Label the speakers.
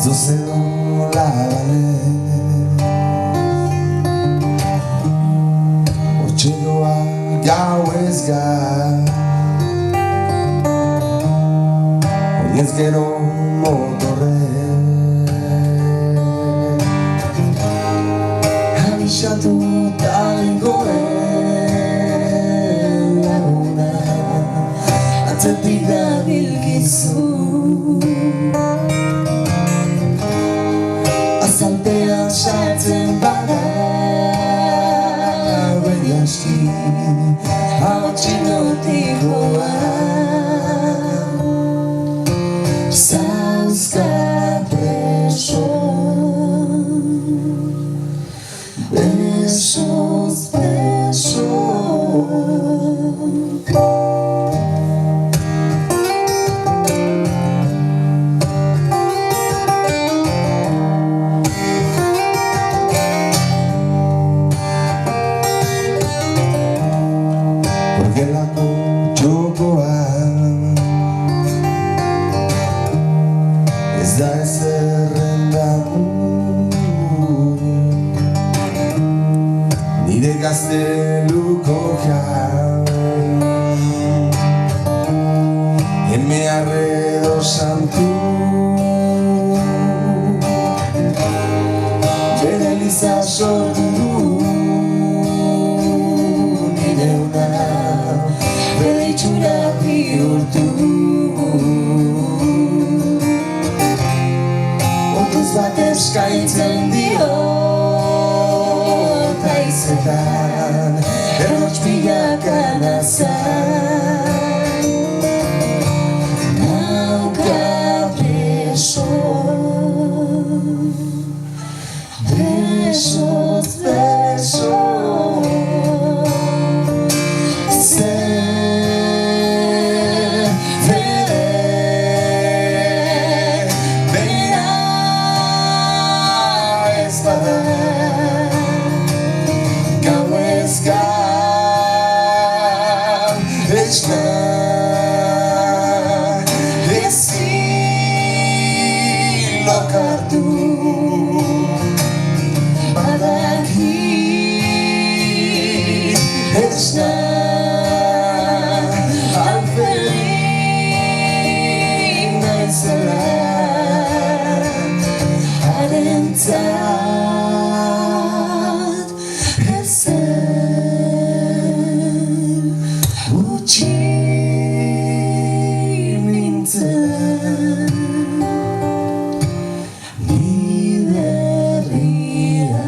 Speaker 1: Zuzedo labalez Otxedoa gauez gar Oinez gero motorren Abixatu talengoen laguna Atzetik da bilgizu Azalpean sartzen bada Bediaski hau txinotikoa Zauzka preso Besoz preso Gelako txokoan Ez da ezerren damu Nire gazteluko jan Eme arredo santu Bere eliza sortu du Nire una Bere itxura bihurtu Orduz bat eskaintzen dio Taizetan Errotx bilaka nazan Nauka preso Besoz beso Gauez gaur esna ezin lokartu Badakit esna alferrik naizela harentzat ezer utzi nintzen ni berriak